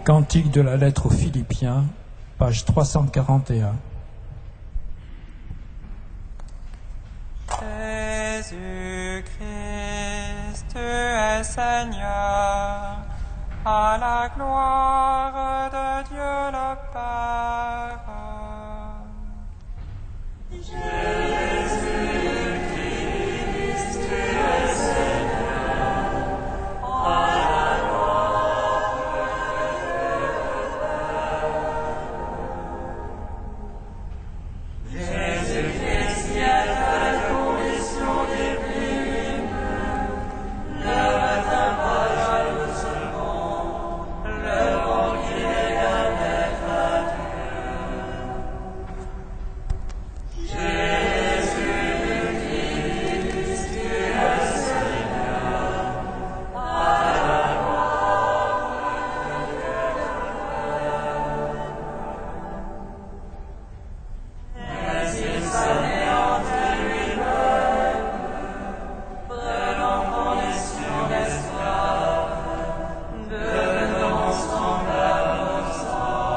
Cantique de la lettre aux Philippiens, page 341. Jésus-Christ, tu es Seigneur, à la gloire de Dieu le Père. Jésus-Christ, tu es Seigneur, à la gloire de Dieu le Père. Jésus-Christ, qui est la condition divine, ne retint pas jalousement le bon qu'il est d'un être à Dieu. Jésus-Christ, tu es Seigneur, à la gloire de Dieu le Père. Mais il s'anéantit lui-même, prenant condition d'esclave, devenant semblable aux hommes.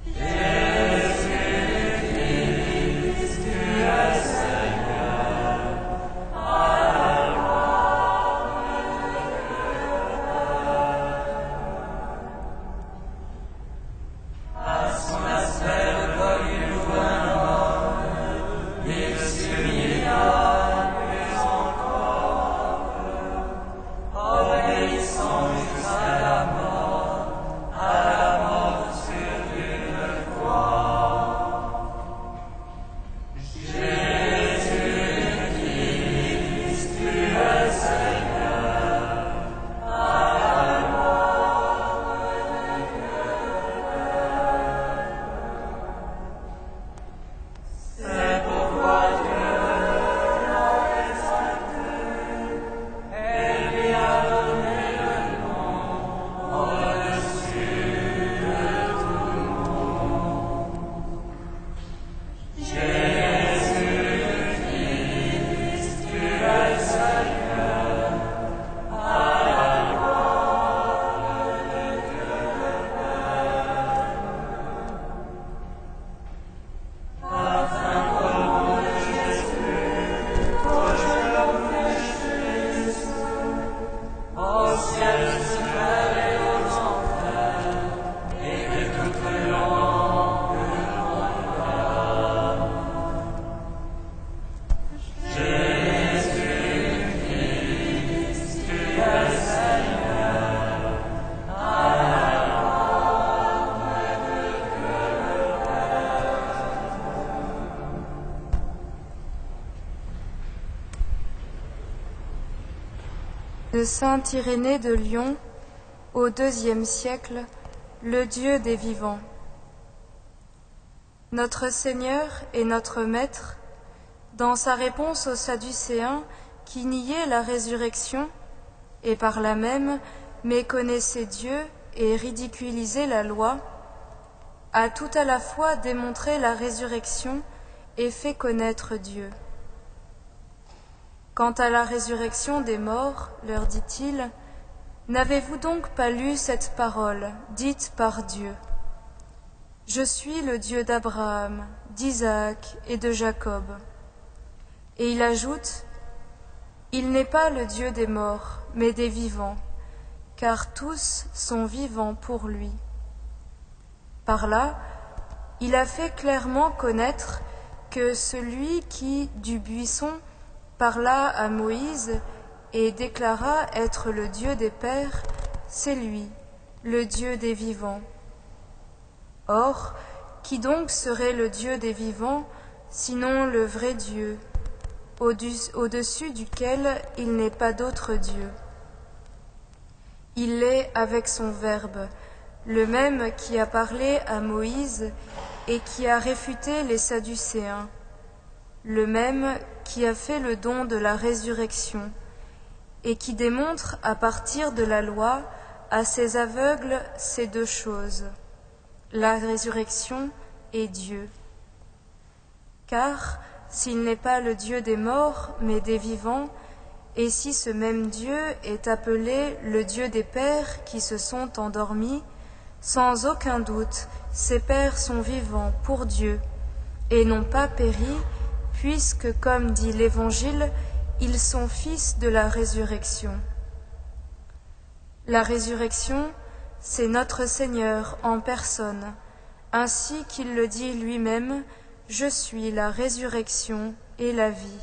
Jésus-Christ, tu es Seigneur, à la gloire de Dieu le Père. À son aspect de volume d'un homme, il s'humilia plus encore, obéissant jusqu'à la mort sur une croix. Jésus-Christ, tu es Seigneur, à la gloire de Dieu le Père. C'est pourquoi Dieu l'a exalté et lui a donné le nom au-dessus de tout nom. Jésus-Christ, tu es Seigneur, à la gloire de Dieu le Père. Afin qu'au nom de Jésus, touche le Fils, au ciel supérieur et aux enfers, et que toute langue condamne. Jésus-Christ, tu es Seigneur, à la gloire de Dieu le Père. De saint Irénée de Lyon, au IIe siècle, le Dieu des vivants. Notre Seigneur et notre Maître, dans sa réponse aux Sadducéens qui niaient la résurrection et par là même méconnaissaient Dieu et ridiculisaient la loi, a tout à la fois démontré la résurrection et fait connaître Dieu. Quant à la résurrection des morts, leur dit-il, n'avez-vous donc pas lu cette parole dite par Dieu ? Je suis le Dieu d'Abraham, d'Isaac et de Jacob. Et il ajoute, il n'est pas le Dieu des morts, mais des vivants, car tous sont vivants pour lui. Par là, il a fait clairement connaître que celui qui, du buisson, parla à Moïse et déclara être le Dieu des pères, c'est lui, le Dieu des vivants. Or, qui donc serait le Dieu des vivants, sinon le vrai Dieu, au-dessus duquel il n'est pas d'autre Dieu? Il est avec son Verbe, le même qui a parlé à Moïse et qui a réfuté les Sadducéens, le même qui a fait le don de la résurrection et qui démontre à partir de la loi à ces aveugles ces deux choses, la résurrection et Dieu. Car s'il n'est pas le Dieu des morts, mais des vivants, Et si ce même Dieu est appelé le Dieu des pères qui se sont endormis, sans aucun doute, ces pères sont vivants pour Dieu et n'ont pas péri, puisque, comme dit l'Évangile, ils sont fils de la résurrection. La résurrection, c'est notre Seigneur en personne, ainsi qu'il le dit lui-même, « Je suis la résurrection et la vie ».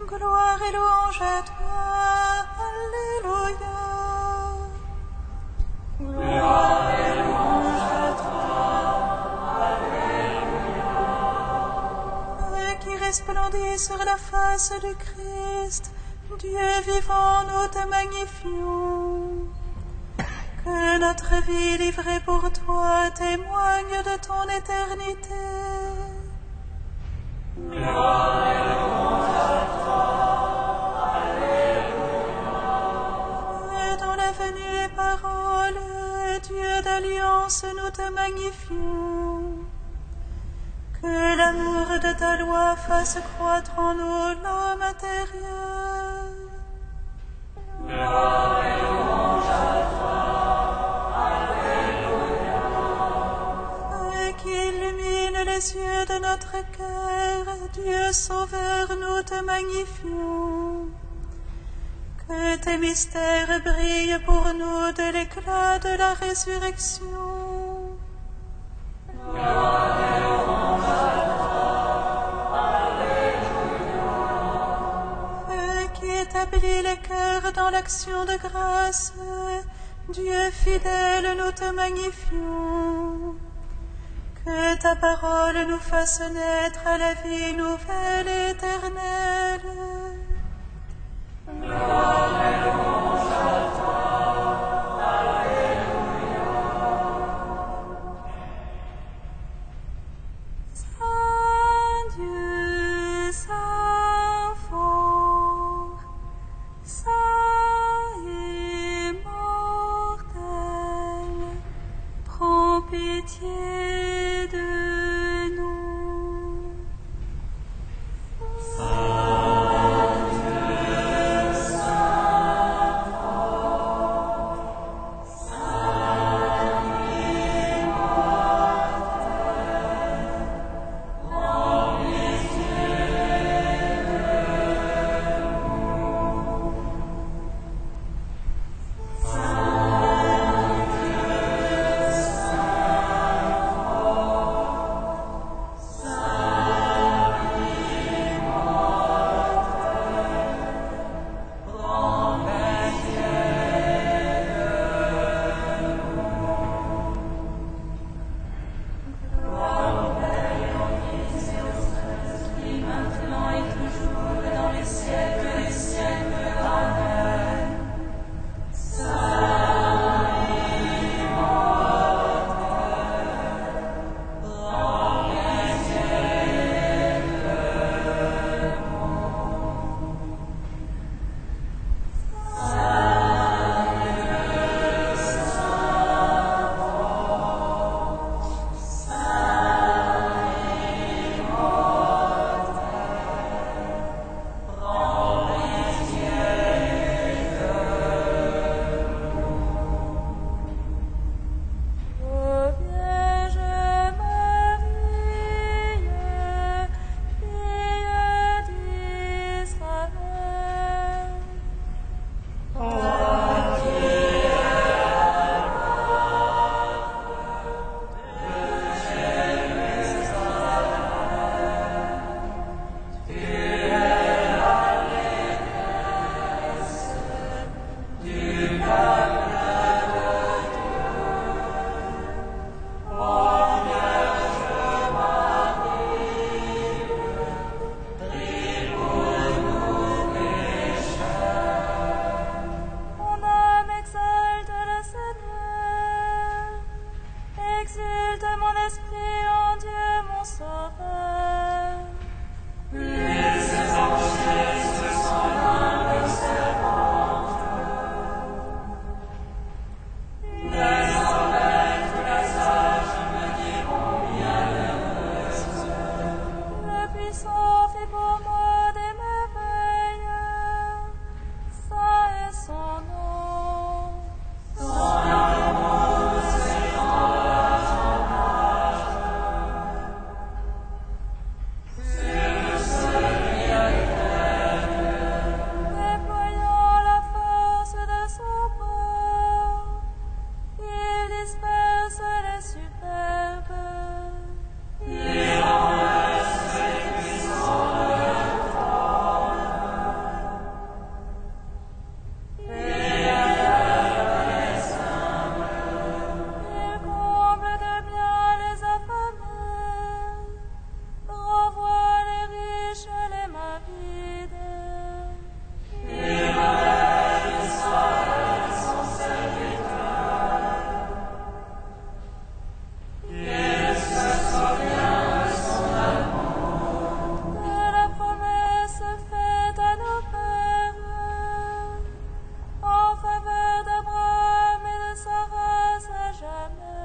Gloire et louange à toi, Alléluia. Gloire et louange à toi, Alléluia. Et qui resplendit sur la face du Christ, Dieu vivant, nous te magnifions. Que notre vie livrée pour toi témoigne de ton éternité. Gloire et louange à toi, Alléluia. Et dans la venue parole, Dieu d'alliance, nous te magnifions. Que l'amour de ta loi fasse croître en nous l'homme intérieur. Gloire et louange à toi, Alléluia. Et qui illumine les yeux de notre cœur, Dieu Sauveur, nous te magnifions. Que tes mystères brillent pour nous de l'éclat de la résurrection. Gloire et louange à toi, Alléluia. Et qui établit les cœurs dans l'action de grâce, Dieu fidèle, nous te magnifions. Que ta parole nous fasse naître à la vie nouvelle et éternelle. Gloire et louange à toi, Alléluia. Saint Dieu, Saint fort, Saint immortel, prends pitié de nous. Exulte mon esprit en Dieu mon sauveur. Le puissant fit pour moi des merveilles. Ça est son nom. Déployant la force de son bras, il disperse les superbes. Il comble de bien les affamés, renvoie les riches les mains vides. De la promesse faite à nos pères, en faveur d'Abraham et de sa race à jamais.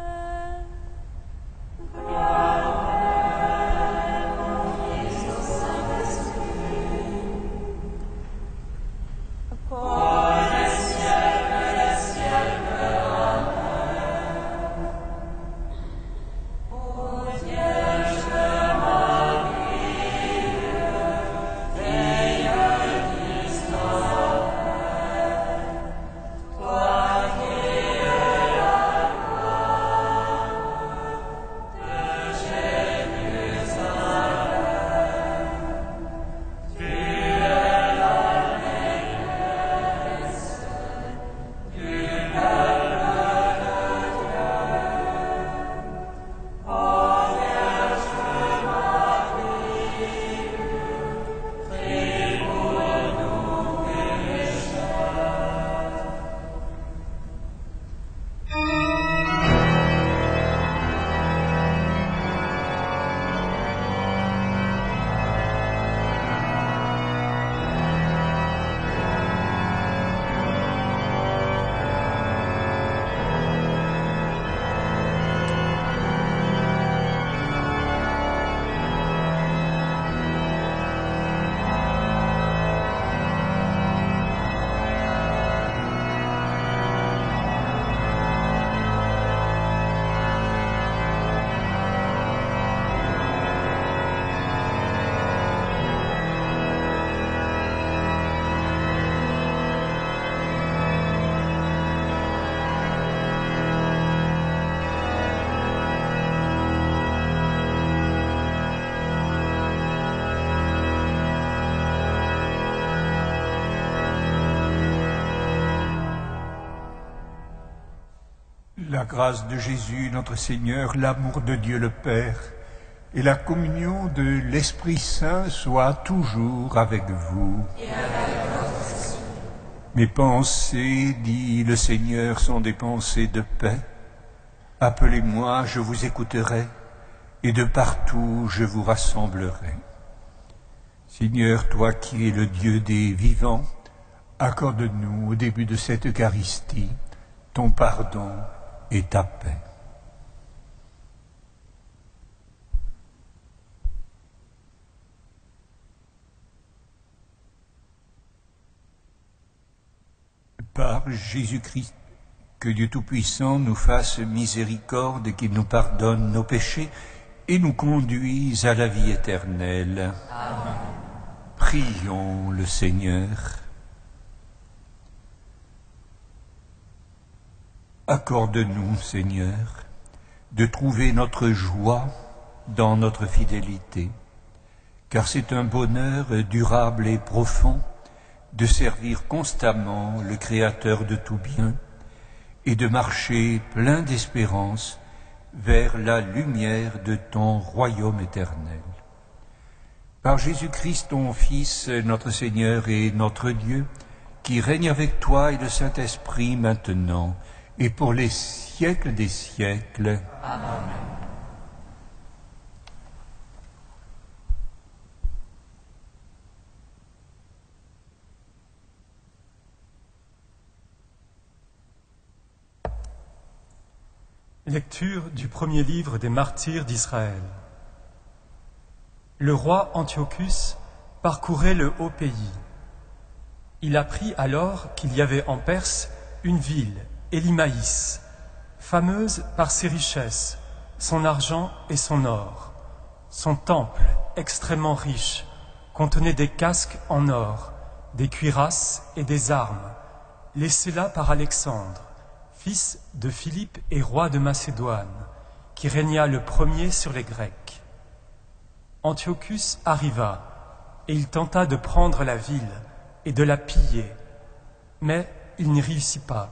La grâce de Jésus, notre Seigneur, l'amour de Dieu le Père et la communion de l'Esprit Saint soient toujours avec vous. Mes pensées, dit le Seigneur, sont des pensées de paix. Appelez-moi, je vous écouterai, et de partout je vous rassemblerai. Seigneur, toi qui es le Dieu des vivants, accorde-nous au début de cette Eucharistie ton pardon et ta paix. Par Jésus-Christ, que Dieu Tout-Puissant nous fasse miséricorde et qu'il nous pardonne nos péchés et nous conduise à la vie éternelle. Amen. Prions le Seigneur. Accorde-nous, Seigneur, de trouver notre joie dans notre fidélité, car c'est un bonheur durable et profond de servir constamment le Créateur de tout bien et de marcher plein d'espérance vers la lumière de ton royaume éternel. Par Jésus-Christ, ton Fils, notre Seigneur et notre Dieu, qui règne avec toi et le Saint-Esprit maintenant et pour les siècles des siècles. Amen. Lecture du premier livre des martyrs d'Israël. Le roi Antiochus parcourait le haut pays. Il apprit alors qu'il y avait en Perse une ville, Élimaïs, fameuse par ses richesses, son argent et son or. Son temple, extrêmement riche, contenait des casques en or, des cuirasses et des armes, laissées là par Alexandre, fils de Philippe et roi de Macédoine, qui régna le premier sur les Grecs. Antiochus arriva, et il tenta de prendre la ville et de la piller, mais il n'y réussit pas,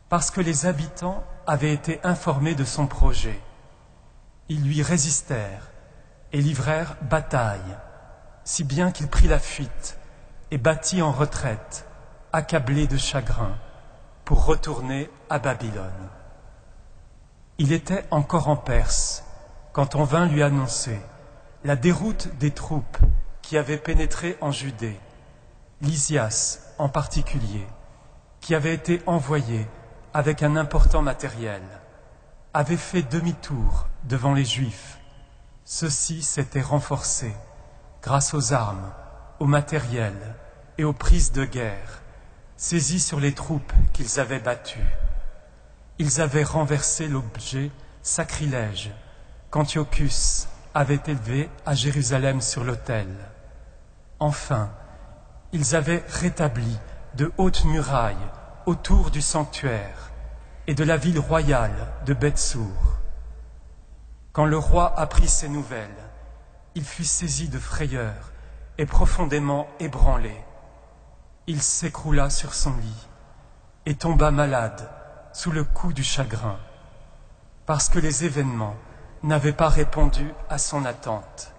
parce que les habitants avaient été informés de son projet. Ils lui résistèrent et livrèrent bataille, si bien qu'il prit la fuite et battit en retraite, accablé de chagrin, pour retourner à Babylone. Il était encore en Perse quand on vint lui annoncer la déroute des troupes qui avaient pénétré en Judée, Lysias en particulier, qui avait été envoyé avec un important matériel, avait fait demi-tour devant les Juifs. Ceux-ci s'étaient renforcés grâce aux armes, au matériel et aux prises de guerre, saisis sur les troupes qu'ils avaient battues. Ils avaient renversé l'objet sacrilège qu'Antiochus avait élevé à Jérusalem sur l'autel. Enfin, ils avaient rétabli de hautes murailles autour du sanctuaire et de la ville royale de Bethsour. Quand le roi apprit ces nouvelles, il fut saisi de frayeur et profondément ébranlé. Il s'écroula sur son lit et tomba malade sous le coup du chagrin, parce que les événements n'avaient pas répondu à son attente.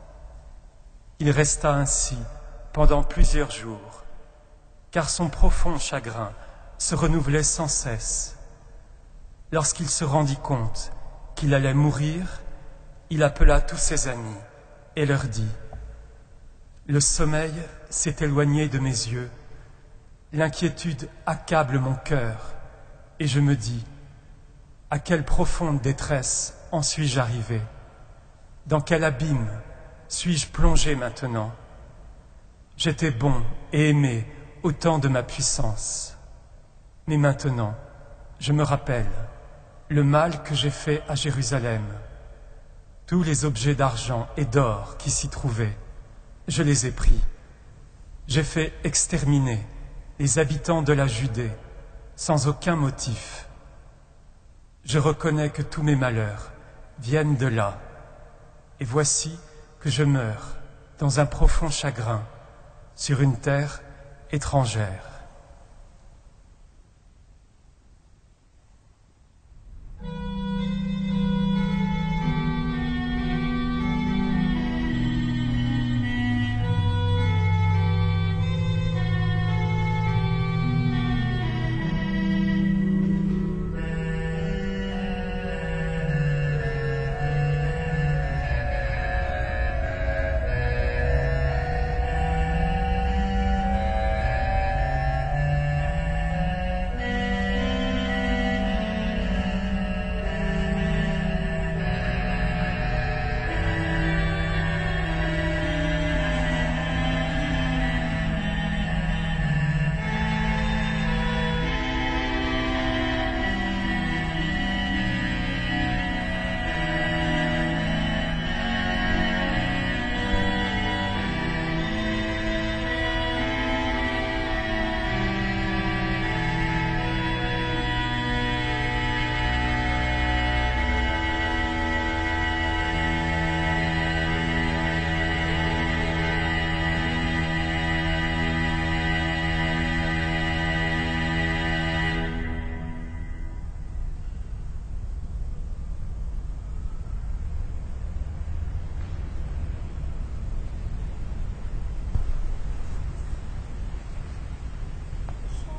Il resta ainsi pendant plusieurs jours, car son profond chagrin se renouvelait sans cesse. Lorsqu'il se rendit compte qu'il allait mourir, il appela tous ses amis et leur dit : « Le sommeil s'est éloigné de mes yeux, l'inquiétude accable mon cœur, et je me dis : à quelle profonde détresse en suis-je arrivé ? Dans quel abîme suis-je plongé maintenant ? J'étais bon et aimé au temps de ma puissance. Mais maintenant, je me rappelle le mal que j'ai fait à Jérusalem. Tous les objets d'argent et d'or qui s'y trouvaient, je les ai pris. J'ai fait exterminer les habitants de la Judée sans aucun motif. Je reconnais que tous mes malheurs viennent de là, et voici que je meurs dans un profond chagrin sur une terre étrangère.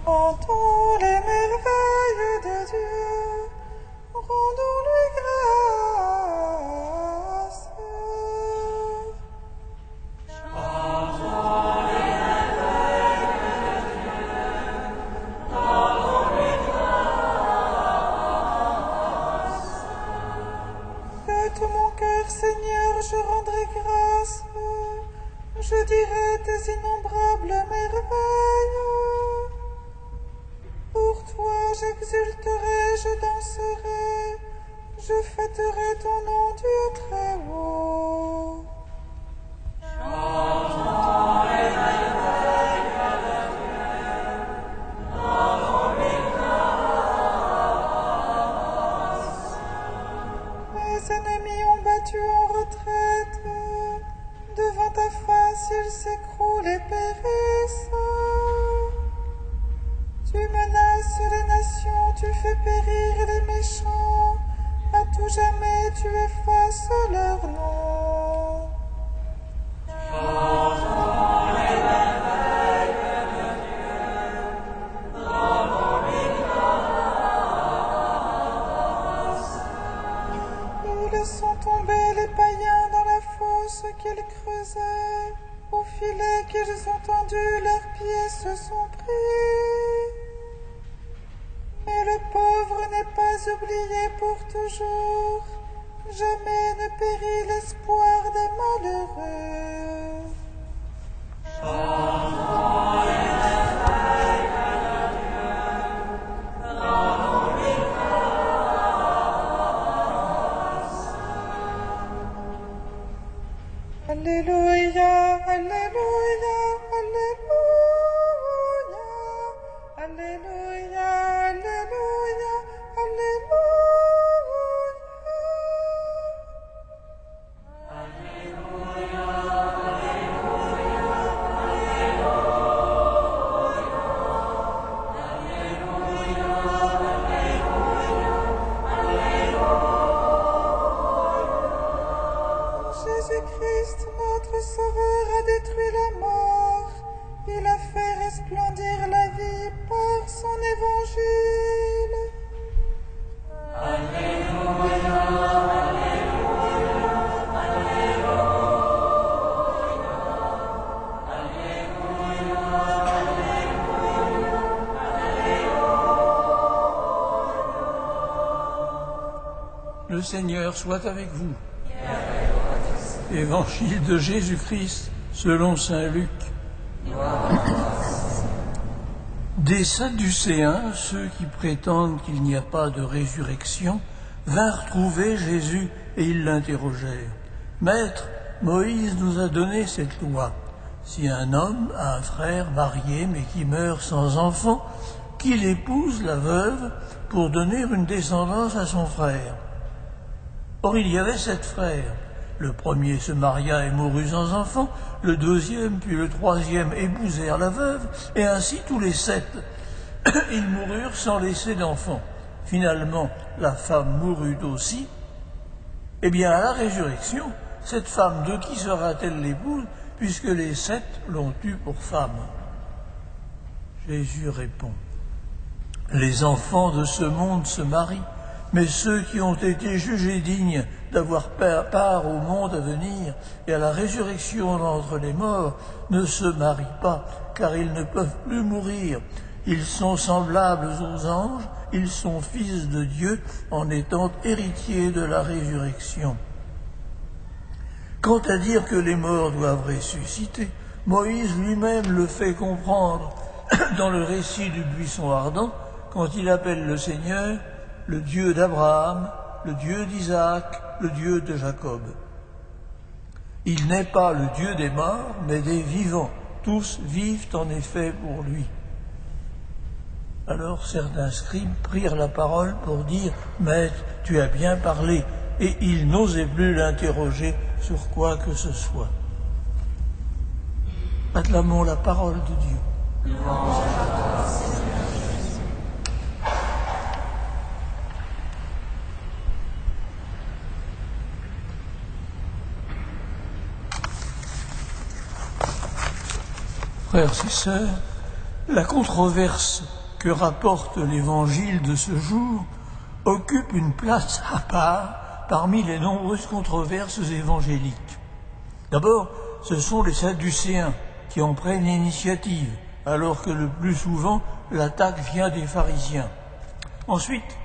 Chantons les merveilles de Dieu. tout mon cœur, Seigneur, je rendrai grâce. Je dirai tes innombrables merveilles. Pour toi j'exulterai, je danserai, je fêterai ton nom, Dieu très haut. Chantons les merveilles de Dieu, rendons-lui grâce. Mes ennemis ont battu en retraite, devant ta face ils s'écroulent et périssent. Tu menaces les nations, tu fais périr les méchants, à tout jamais tu effaces leur nom. Chantons les merveilles de Dieu, rendons-lui grâce. Nous laissons tomber les païens dans la fosse qu'ils creusaient, au filet qu'ils ont tendu, leurs pieds se sont pris. Mais le pauvre n'est pas oublié pour toujours, jamais ne périt l'espoir des malheureux. Chantons les merveilles de Dieu, rendons-lui grâce. Alléluia, alléluia, alléluia, alléluia, alléluia, alléluia. Jésus-Christ, notre Sauveur, a détruit la mort. Il a fait resplendir la vie par son évangile. Alléluia, alléluia, alléluia, alléluia, alléluia. Le Seigneur soit avec vous. Évangile de Jésus-Christ selon saint Luc. Des Sadducéens, ceux qui prétendent qu'il n'y a pas de résurrection, vinrent trouver Jésus et ils l'interrogèrent. « Maître, Moïse nous a donné cette loi. Si un homme a un frère marié mais qui meurt sans enfant, qu'il épouse la veuve pour donner une descendance à son frère. Or il y avait 7 frères. Le premier se maria et mourut sans enfant, le deuxième puis le troisième épousèrent la veuve, et ainsi tous les 7. Ils moururent sans laisser d'enfants. Finalement, la femme mourut aussi. Eh bien, à la résurrection, cette femme, de qui sera-t-elle l'épouse, puisque les 7 l'ont eue pour femme? Jésus répond, « Les enfants de ce monde se marient, mais ceux qui ont été jugés dignes d'avoir part au monde à venir et à la résurrection d'entre les morts ne se marient pas, car ils ne peuvent plus mourir. Ils sont semblables aux anges, ils sont fils de Dieu en étant héritiers de la résurrection. Quant à dire que les morts doivent ressusciter, Moïse lui-même le fait comprendre dans le récit du buisson ardent, quand il appelle le Seigneur le Dieu d'Abraham, le Dieu d'Isaac, le Dieu de Jacob. Il n'est pas le Dieu des morts, mais des vivants. Tous vivent en effet pour lui. Alors certains scribes prirent la parole pour dire « Maître, tu as bien parlé », et ils n'osaient plus l'interroger sur quoi que ce soit. Acclamons la parole de Dieu. Louange à toi, Seigneur. Frères et sœurs, la controverse que rapporte l'Évangile de ce jour occupe une place à part parmi les nombreuses controverses évangéliques. D'abord, ce sont les Sadducéens qui en prennent l'initiative, alors que le plus souvent, l'attaque vient des pharisiens. Ensuite,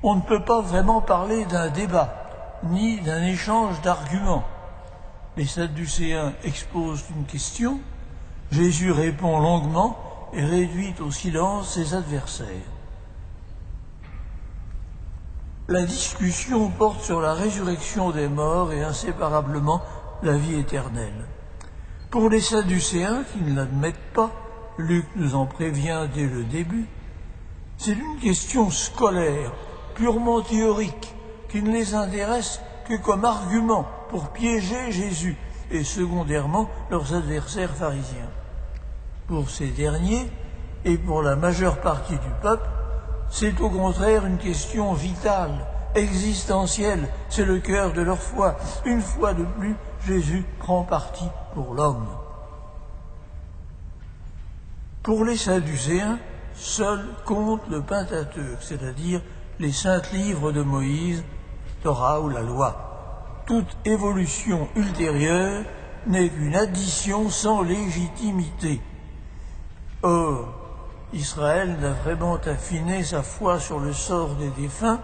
on ne peut pas vraiment parler d'un débat. ni d'un échange d'arguments. Les Sadducéens exposent une question, Jésus répond longuement et réduit au silence ses adversaires. La discussion porte sur la résurrection des morts et inséparablement la vie éternelle. Pour les Sadducéens qui ne l'admettent pas, Luc nous en prévient dès le début, c'est une question scolaire, purement théorique, qui ne les intéresse que comme argument pour piéger Jésus et secondairement leurs adversaires pharisiens. Pour ces derniers, et pour la majeure partie du peuple, c'est au contraire une question vitale, existentielle, c'est le cœur de leur foi. Une fois de plus, Jésus prend parti pour l'homme. Pour les Sadducéens, seul compte le Pentateuque, c'est-à-dire les saints livres de Moïse, Torah ou la loi. Toute évolution ultérieure n'est qu'une addition sans légitimité. Or, Israël n'a vraiment affiné sa foi sur le sort des défunts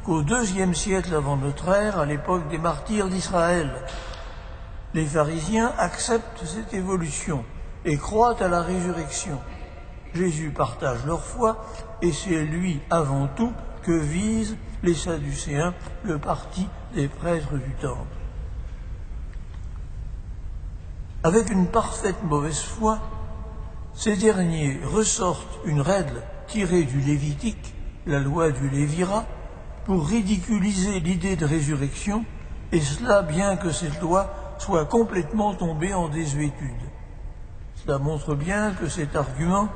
qu'au IIe siècle avant notre ère, à l'époque des martyrs d'Israël. Les pharisiens acceptent cette évolution et croient à la résurrection. Jésus partage leur foi et c'est lui avant tout que visent les Sadducéens, le parti des prêtres du temple. Avec une parfaite mauvaise foi, ces derniers ressortent une règle tirée du Lévitique, la loi du Lévira, pour ridiculiser l'idée de résurrection, et cela bien que cette loi soit complètement tombée en désuétude. Cela montre bien que cet argument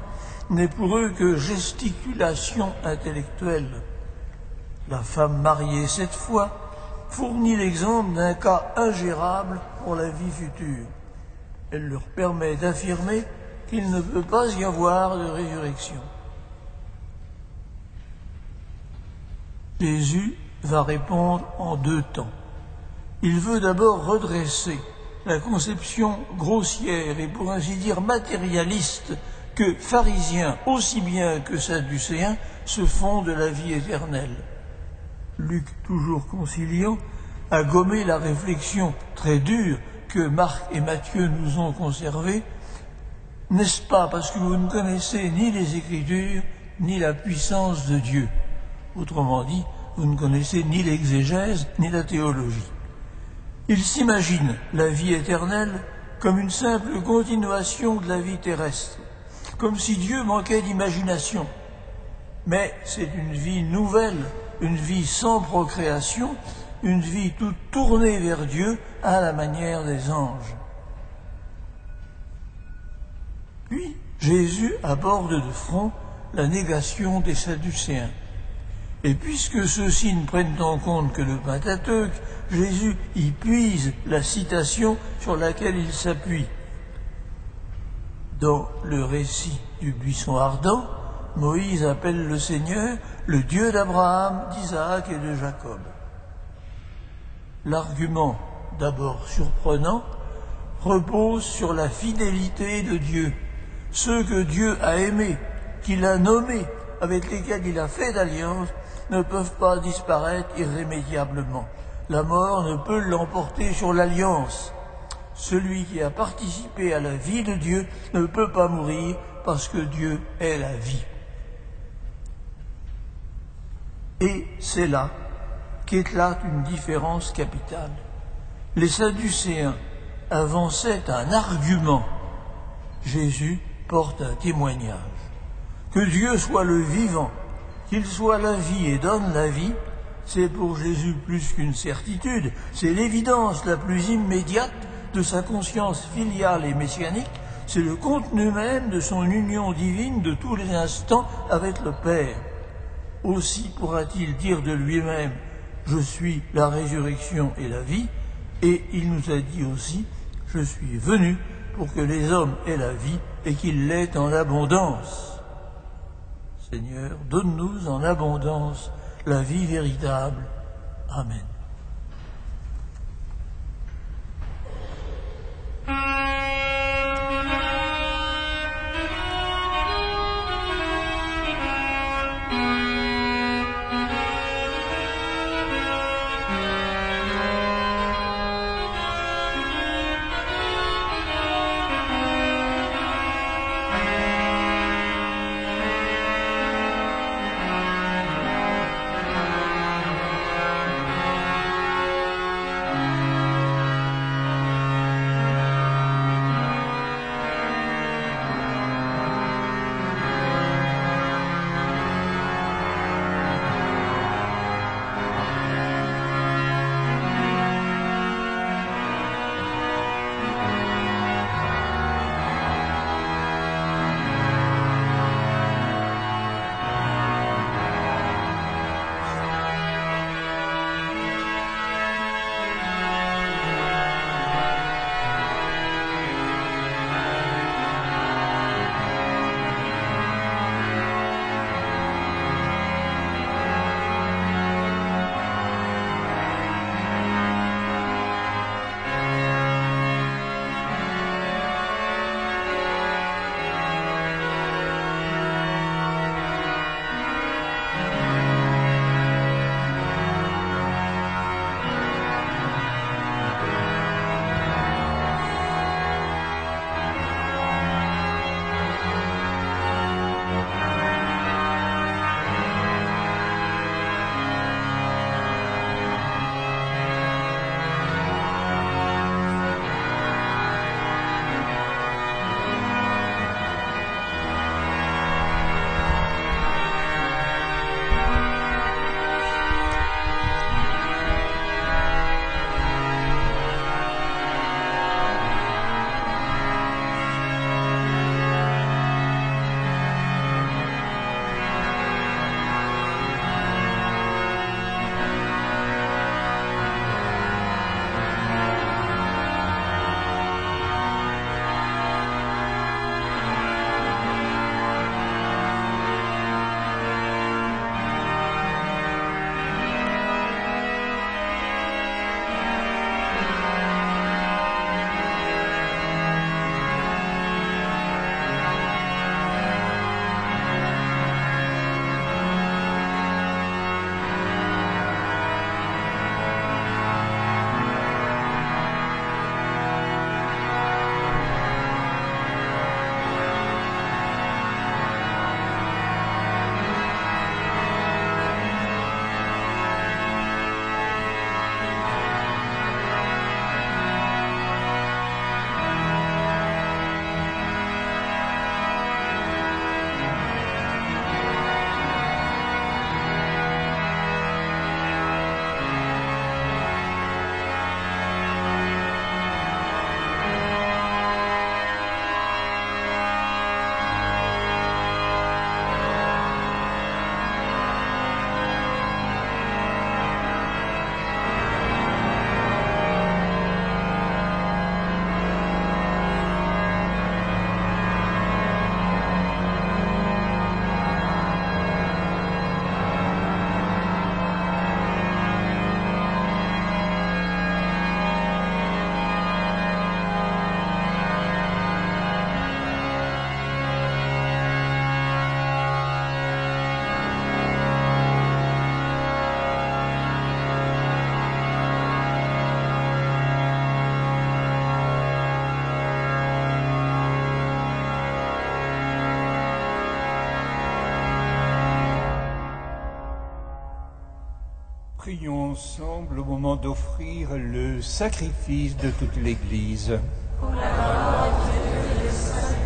n'est pour eux que gesticulation intellectuelle. La femme mariée cette fois fournit l'exemple d'un cas ingérable pour la vie future. Elle leur permet d'affirmer qu'il ne peut pas y avoir de résurrection. Jésus va répondre en deux temps. Il veut d'abord redresser la conception grossière et pour ainsi dire matérialiste que pharisiens aussi bien que sadducéens se font de la vie éternelle. Luc, toujours conciliant, a gommé la réflexion très dure que Marc et Matthieu nous ont conservée. N'est-ce pas parce que vous ne connaissez ni les Écritures, ni la puissance de Dieu? Autrement dit, vous ne connaissez ni l'exégèse, ni la théologie. Ils s'imaginent la vie éternelle comme une simple continuation de la vie terrestre, comme si Dieu manquait d'imagination. Mais c'est une vie nouvelle, une vie sans procréation, une vie toute tournée vers Dieu à la manière des anges. Puis, Jésus aborde de front la négation des Sadducéens. Et puisque ceux-ci ne prennent en compte que le Pentateuque, Jésus y puise la citation sur laquelle il s'appuie. Dans le récit du buisson ardent, Moïse appelle le Seigneur le Dieu d'Abraham, d'Isaac et de Jacob. L'argument, d'abord surprenant, repose sur la fidélité de Dieu. Ceux que Dieu a aimés, qu'il a nommés, avec lesquels il a fait d'alliance, ne peuvent pas disparaître irrémédiablement. La mort ne peut l'emporter sur l'alliance. Celui qui a participé à la vie de Dieu ne peut pas mourir parce que Dieu est la vie. Et c'est là qu'éclate une différence capitale. Les Sadducéens avançaient un argument. Jésus porte un témoignage. Que Dieu soit le vivant, qu'il soit la vie et donne la vie, c'est pour Jésus plus qu'une certitude, c'est l'évidence la plus immédiate de sa conscience filiale et messianique, c'est le contenu même de son union divine de tous les instants avec le Père. Aussi pourra-t-il dire de lui-même « Je suis la résurrection et la vie » et il nous a dit aussi « Je suis venu pour que les hommes aient la vie et qu'ils l'aient en abondance ». Seigneur, donne-nous en abondance la vie véritable. Amen. Prions ensemble au moment d'offrir le sacrifice de toute l'Église. Pour la gloire de Dieu et le salut.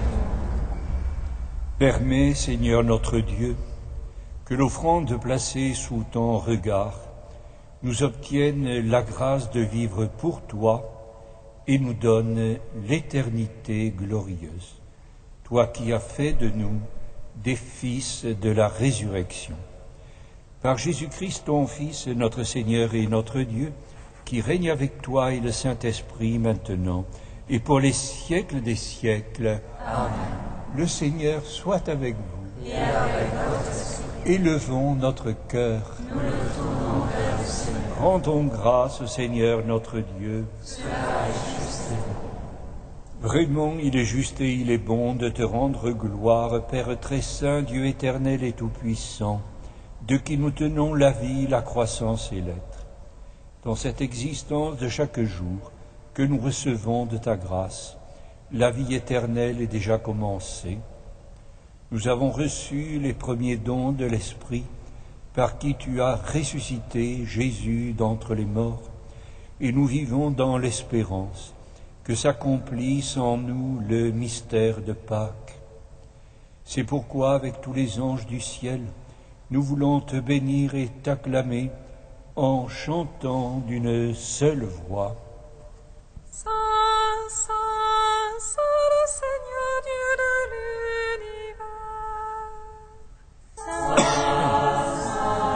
Permets, Seigneur notre Dieu, que l'offrande placée sous ton regard nous obtienne la grâce de vivre pour toi et nous donne l'éternité glorieuse. Toi qui as fait de nous des fils de la résurrection. Par Jésus-Christ, ton Fils, notre Seigneur et notre Dieu, qui règne avec toi et le Saint-Esprit maintenant, et pour les siècles des siècles. Amen. Le Seigneur soit avec vous. Et avec votre esprit. Élevons notre cœur. Nous le tournons vers le Seigneur. Rendons grâce au Seigneur notre Dieu. Cela est juste et bon. Vraiment, il est juste et il est bon de te rendre gloire, Père très saint, Dieu éternel et tout-puissant, de qui nous tenons la vie, la croissance et l'être. Dans cette existence de chaque jour que nous recevons de ta grâce, la vie éternelle est déjà commencée. Nous avons reçu les premiers dons de l'Esprit, par qui tu as ressuscité Jésus d'entre les morts, et nous vivons dans l'espérance que s'accomplisse en nous le mystère de Pâques. C'est pourquoi, avec tous les anges du ciel, nous voulons te bénir et t'acclamer en chantant d'une seule voix. Saint, Saint, Saint le Seigneur Dieu de l'univers. Saint, Saint,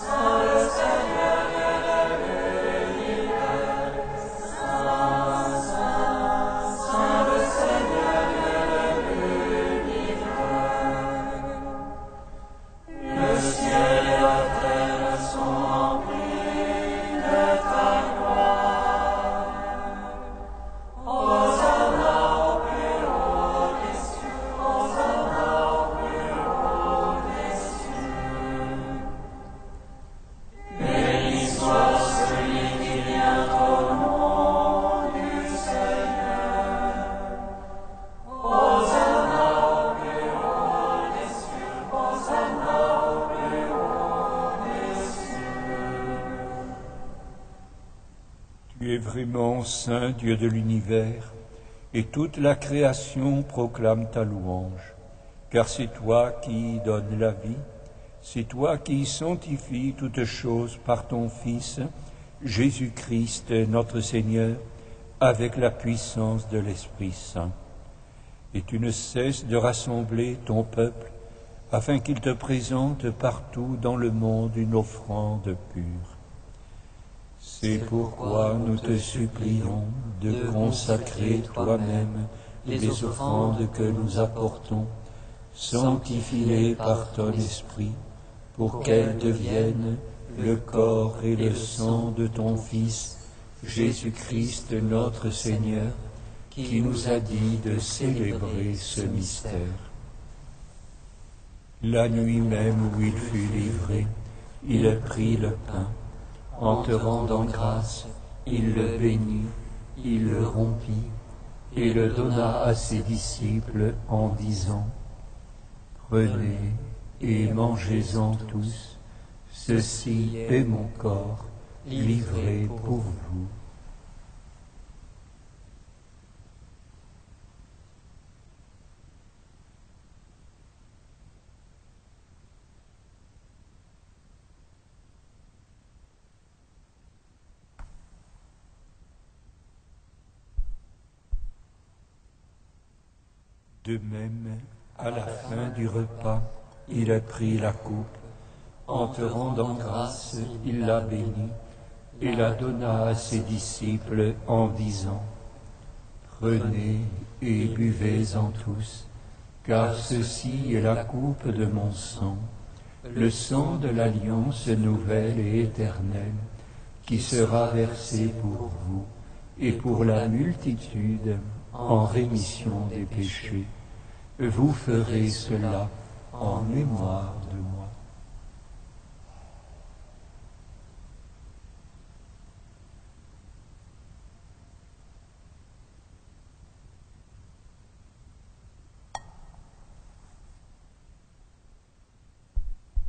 Saint le Seigneur Dieu de l'univers. Saint, Saint, Saint le Seigneur Dieu de l'univers. Le ciel et la terre sont remplis de ta gloire. Hosanna au plus haut des cieux, Hosanna au plus haut des cieux. Béni soit celui qui vient au nom du Seigneur. Hosanna au plus haut des cieux, Hosanna au plus haut des cieux. Tu es vraiment saint, Dieu de l'univers, et toute la création proclame ta louange, car c'est toi qui donnes la vie, c'est toi qui sanctifies toutes choses par ton Fils, Jésus-Christ notre Seigneur, avec la puissance de l'Esprit Saint. Et tu ne cesses de rassembler ton peuple, afin qu'il te présente partout dans le monde une offrande pure. C'est pourquoi nous te supplions de consacrer toi-même les offrandes que nous apportons, sanctifie-les par ton esprit, pour qu'elles deviennent le corps et le sang de ton Fils, Jésus-Christ notre Seigneur, qui nous a dit de célébrer ce mystère. La nuit même où il fut livré, il prit le pain. En te rendant grâce, il le bénit, il le rompit et le donna à ses disciples en disant : Prenez et mangez-en tous, ceci est mon corps livré pour vous. De même, à la fin du repas, il a pris la coupe. En te rendant grâce, il la bénit et la donna à ses disciples en disant : Prenez et buvez-en tous, car ceci est la coupe de mon sang, le sang de l'alliance nouvelle et éternelle, qui sera versé pour vous et pour la multitude en rémission des péchés. Vous ferez cela en mémoire de moi.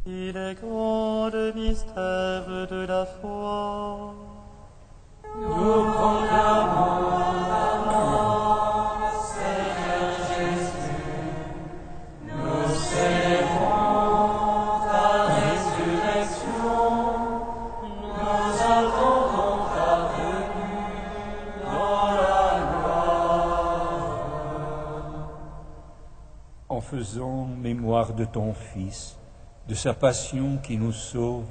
Il est grand le mystère de la foi. Nous proclamons ta mort, Seigneur Jésus. Nous célébrons ta résurrection. Nous attendons ta venue dans la gloire. En faisant mémoire de ton Fils, de sa passion qui nous sauve,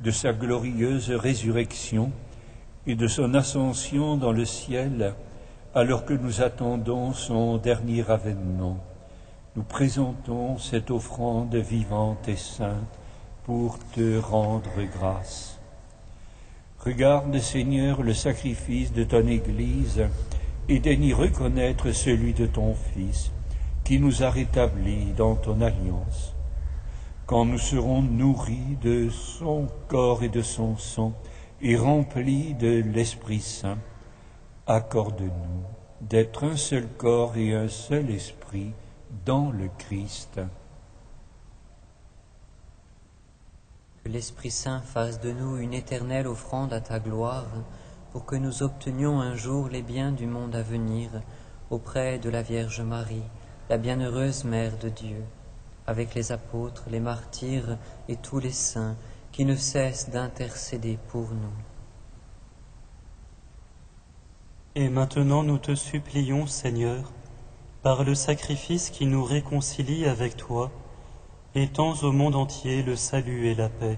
de sa glorieuse résurrection et de son ascension dans le ciel, alors que nous attendons son dernier avènement, nous présentons cette offrande vivante et sainte pour te rendre grâce. Regarde, Seigneur, le sacrifice de ton Église et daigne y reconnaître celui de ton Fils, qui nous a rétablis dans ton alliance. Quand nous serons nourris de son corps et de son sang et remplis de l'Esprit Saint, accorde-nous d'être un seul corps et un seul esprit dans le Christ. Que l'Esprit Saint fasse de nous une éternelle offrande à ta gloire, pour que nous obtenions un jour les biens du monde à venir, auprès de la Vierge Marie, la bienheureuse Mère de Dieu, avec les apôtres, les martyrs et tous les saints qui ne cessent d'intercéder pour nous. Et maintenant nous te supplions, Seigneur, par le sacrifice qui nous réconcilie avec toi, étends au monde entier le salut et la paix.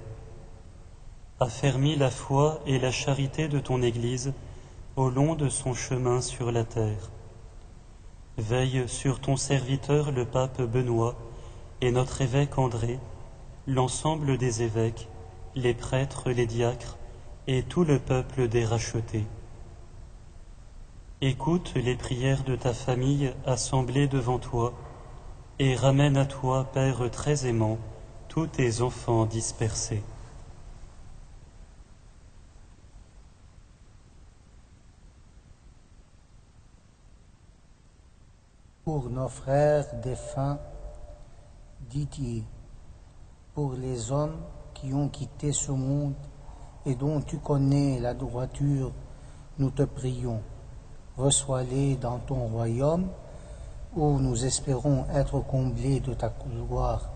Affermis la foi et la charité de ton Église au long de son chemin sur la terre. Veille sur ton serviteur le pape Benoît et notre évêque André, l'ensemble des évêques, les prêtres, les diacres et tout le peuple des rachetés. Écoute les prières de ta famille assemblée devant toi et ramène à toi, Père très aimant, tous tes enfants dispersés. Pour nos frères défunts, Didier, pour les hommes qui ont quitté ce monde et dont tu connais la droiture, nous te prions. Reçois-les dans ton royaume, où nous espérons être comblés de ta gloire,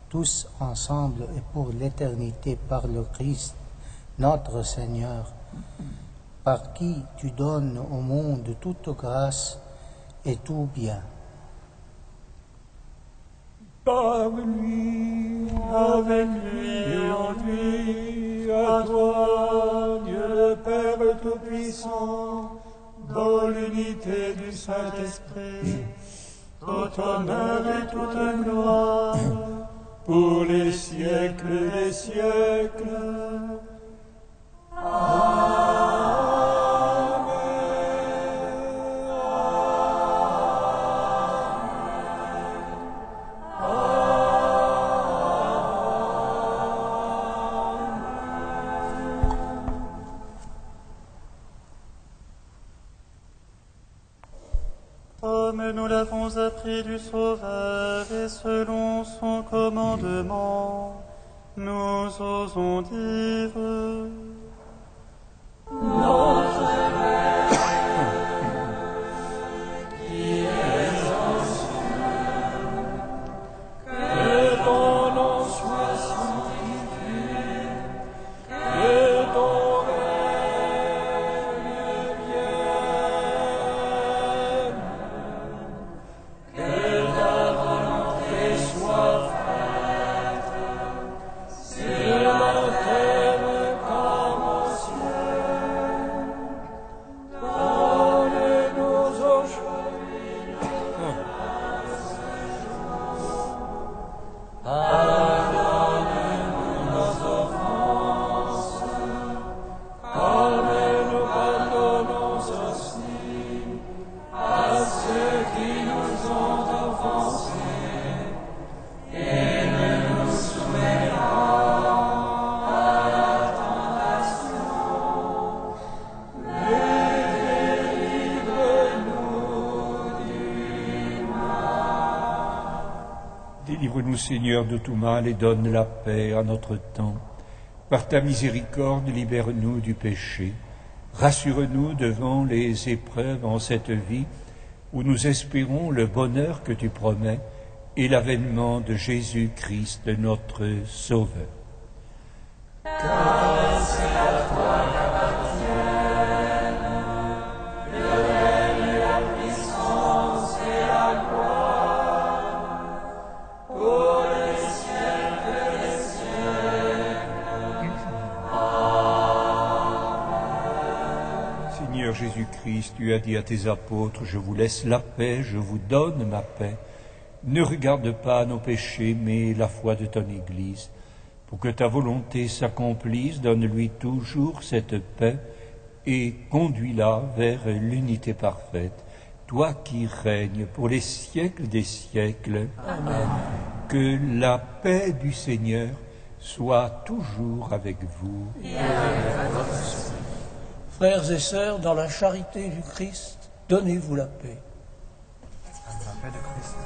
tous ensemble et pour l'éternité par le Christ, notre Seigneur, par qui tu donnes au monde toute grâce et tout bien. Par lui, avec lui et en lui, à toi, Dieu le Père Tout-Puissant, dans l'unité du Saint-Esprit, tout honneur et toute gloire, pour les siècles des siècles. Comme nous l'avons appris du Sauveur et selon son commandement, nous osons dire: Notre Père, qui es aux cieux, que ton nom soit sanctifié, que ton règne vienne, que ta volonté soit faite sur la terre comme Délivre-nous, Seigneur, de tout mal et donne la paix à notre temps. Par ta miséricorde, libère-nous du péché. Rassure-nous devant les épreuves en cette vie où nous espérons le bonheur que tu promets et l'avènement de Jésus-Christ, notre Sauveur. Car c'est à toi qu'appartiennent le règne et la puissance et la gloire pour les siècles des siècles. Amen. Seigneur Jésus-Christ, tu as dit à tes apôtres, je vous laisse la paix, je vous donne ma paix. Ne regarde pas nos péchés, mais la foi de ton Église. Pour que ta volonté s'accomplisse, donne-lui toujours cette paix et conduis-la vers l'unité parfaite. Toi qui règnes pour les siècles des siècles. Amen. Que la paix du Seigneur soit toujours avec vous. Frères et sœurs, dans la charité du Christ, donnez-vous la paix. La paix de Christ.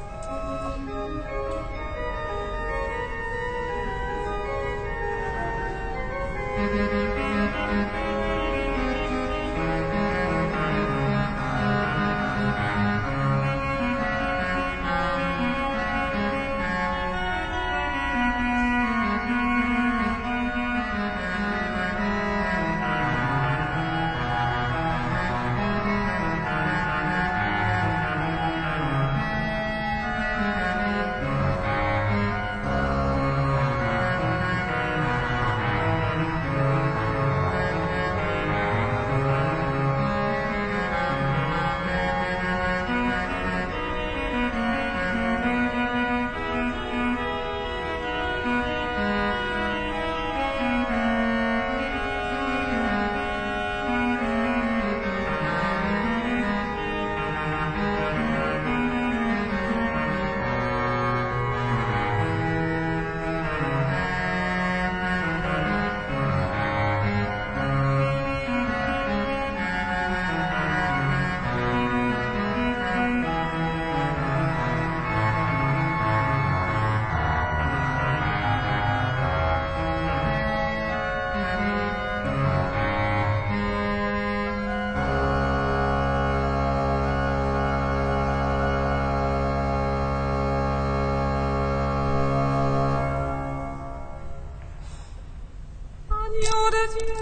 Agneau de Dieu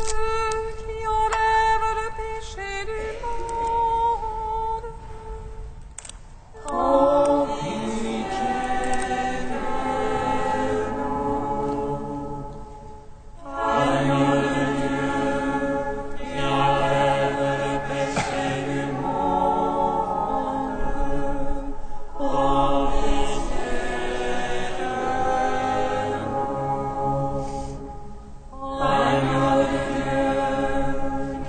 qui enlève le péché du monde. En pitié de nous. Agneau de Dieu qui enlève le péché du monde. En pitié de nous. Agneau de Dieu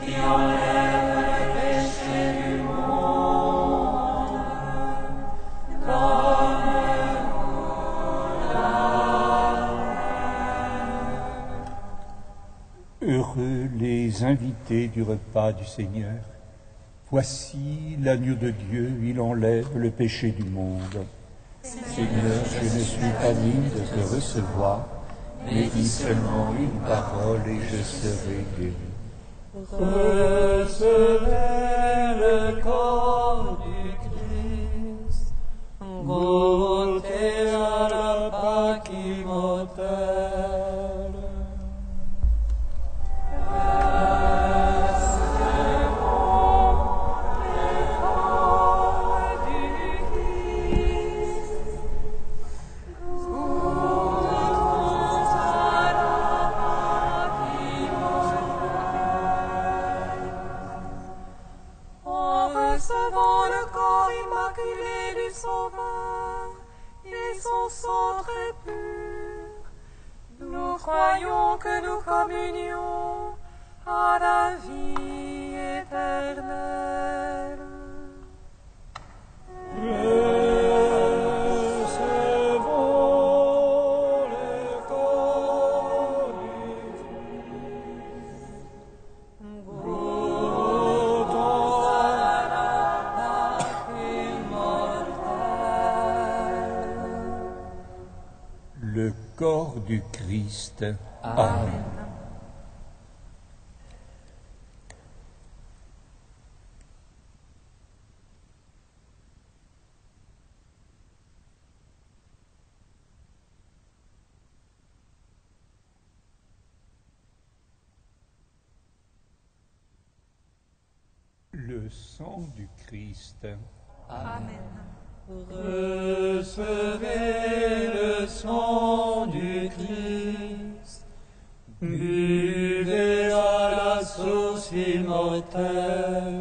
qui enlève le péché du monde, Heureux les invités du repas du Seigneur. Voici l'agneau de Dieu, il enlève le péché du monde. Seigneur, je ne suis pas digne de te recevoir, mais dis seulement une parole et je serai guéri. recevez le corps du Christ, goûtez à la Pâque immortelle. En recevant le corps immaculé du Sauveur et son sang très pur, nous croyons que nous communions à la vie éternelle. Recevons le corps du Christ. Goûtons à la Pâque immortelle. du Christ. Amen. Le sang du Christ. Amen. Recevez le sang du Christ, buvez à la source immortelle.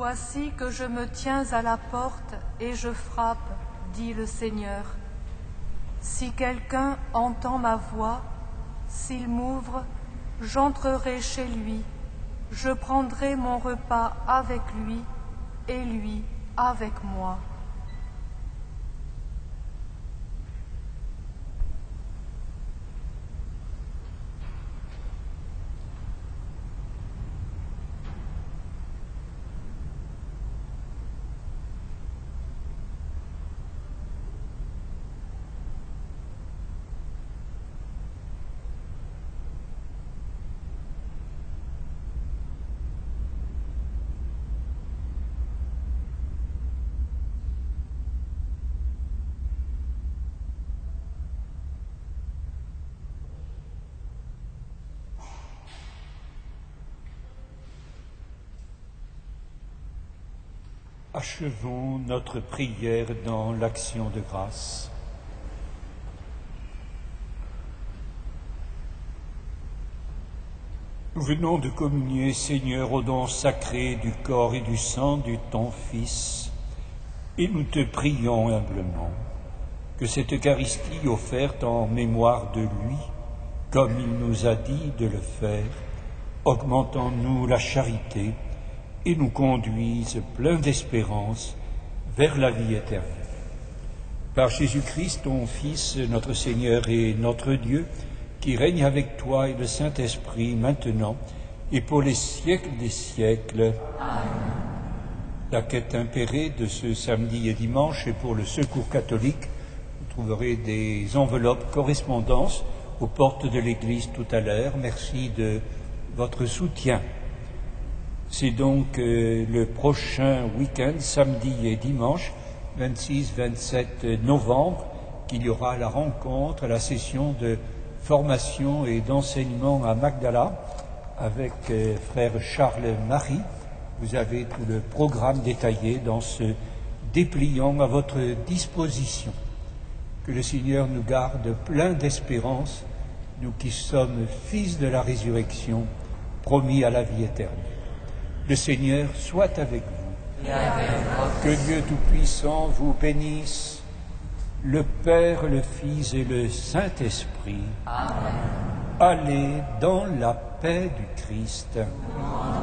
Voici que je me tiens à la porte et je frappe, dit le Seigneur. Si quelqu'un entend ma voix, s'il m'ouvre, j'entrerai chez lui, je prendrai mon repas avec lui et lui avec moi. Achevons notre prière dans l'action de grâce. Nous venons de communier, Seigneur, au don sacré du corps et du sang de ton Fils, et nous te prions humblement que cette Eucharistie offerte en mémoire de lui, comme il nous a dit de le faire, augmente en nous la charité et nous conduise plein d'espérance vers la vie éternelle. Par Jésus-Christ, ton Fils, notre Seigneur et notre Dieu, qui règne avec toi et le Saint-Esprit maintenant et pour les siècles des siècles. Amen. La quête impérée de ce samedi et dimanche et pour le Secours catholique, vous trouverez des enveloppes correspondances aux portes de l'Église tout à l'heure. Merci de votre soutien. C'est donc le prochain week-end, samedi et dimanche, 26-27 novembre, qu'il y aura la rencontre, la session de formation et d'enseignement à Magdala avec frère Charles-Marie. Vous avez tout le programme détaillé dans ce dépliant à votre disposition. Que le Seigneur nous garde plein d'espérance, nous qui sommes fils de la résurrection, promis à la vie éternelle. Le Seigneur soit avec vous. Et avec votre Que Dieu Tout-Puissant vous bénisse, le Père, le Fils et le Saint-Esprit. Amen. Allez dans la paix du Christ. Amen.